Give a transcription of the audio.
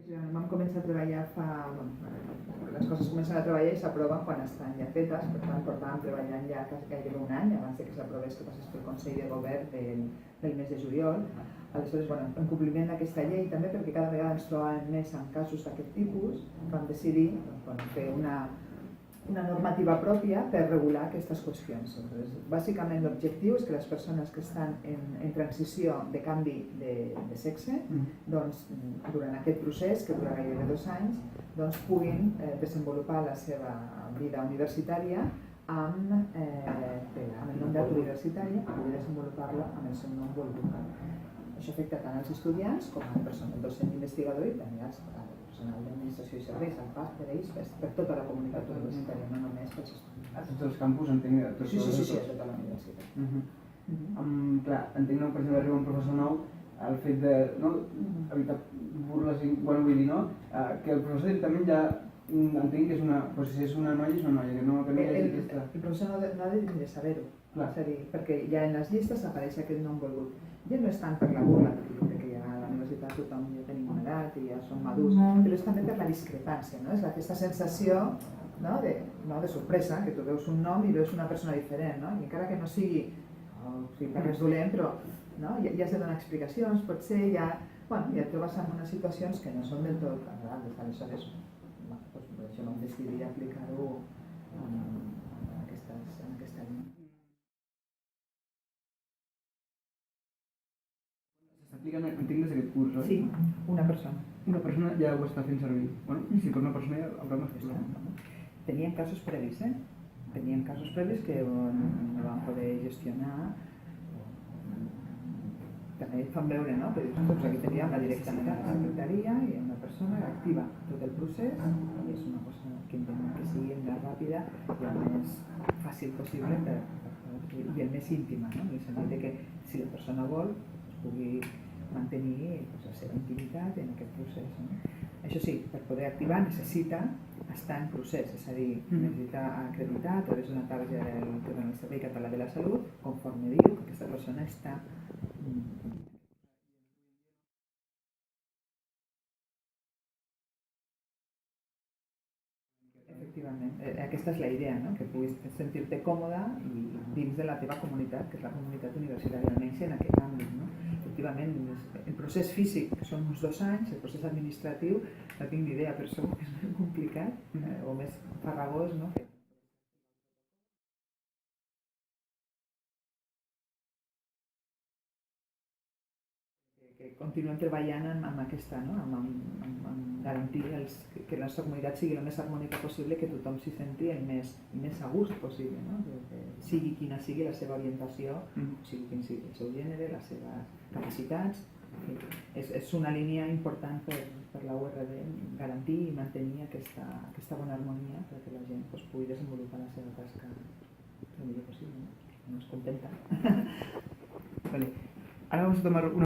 Vam començar a treballar les coses comencen a treballar i s'aproven quan estan ja fetes, per tant portàvem treballant ja gairebé un any abans que s'aprovés, que passés pel Consell de Govern del mes de juliol. Aleshores, en compliment d'aquesta llei, també perquè cada vegada ens trobàvem més en casos d'aquest tipus, vam decidir fer una normativa pròpia per regular aquestes qüestions. Bàsicament l'objectiu és que les persones que estan en transició de canvi de sexe, durant aquest procés, que dura gairebé 2 anys, puguin desenvolupar la seva vida universitària amb el nom d'auto universitària, pugui desenvolupar-la amb el seu nom volgut. Això afecta tant als estudiants com al personal docent investigador i també al personal d'administració i serveis, al PAS, per ells, per tota la comunitat universitària, no només pels estudiants. A tots els campus entenc? Sí, a tota la universitat. Clar, entenc, per exemple, arriba un professor nou, el fet d'evitar burles, vull dir, que el professor també ja entenc que és una, si és una noia, és una noia, que no hi hagi aquesta... El professor no ha de saber-ho, perquè ja en les llistes apareix aquest nom volgut. Ja no és tant per la burla, perquè jo crec que ja a la universitat tothom ja tenim una edat i ja som madurs, però és també per la discrepància, és aquesta sensació de sorpresa, que tu veus un nom i veus una persona diferent, i encara que no sigui per res dolent, però ja has de donar explicacions, potser ja et trobes en unes situacions que no són del tot agradables. Aleshores, per això vam decidir aplicar-ho en aquesta línia. Entenc des d'aquest curs, oi? Sí, una persona. Una persona ja ho està fent servir. Si per una persona ja haurà més problema. Tenien casos previs, Tenien casos previs que no van poder gestionar. També fan veure, doncs aquí teníem directament a la secretaria i una persona que activa tot el procés i és una cosa que intentem que sigui el més ràpida i el més fàcil possible i el més íntima, en el sentit que si la persona vol pugui mantenir la seva intimitat en aquest procés. Això sí, per poder activar necessita estar en procés, és a dir, necessita acreditar a través d'una targeta del Servei Català de la Salut, conforme diu que aquesta persona està... Efectivament, aquesta és la idea, que puguis sentir-te còmoda i dins de la teva comunitat, que és la comunitat universitària, almenys en aquest àmbit. Efectivament, el procés físic, que són uns 2 anys, el procés administratiu, no tinc ni idea, però segur que és més complicat o més farragós, que continuem treballant amb aquesta, amb garantir que la nostra comunitat sigui el més harmònica possible, que tothom s'hi senti el més a gust possible, que sigui quina sigui la seva orientació, sigui quin sigui el seu gènere, les seves capacitats. És una línia important per la URD garantir i mantenir aquesta bona harmonia perquè la gent pugui desenvolupar la seva tasca el millor possible, no es contenta. Ara vamos a tomar una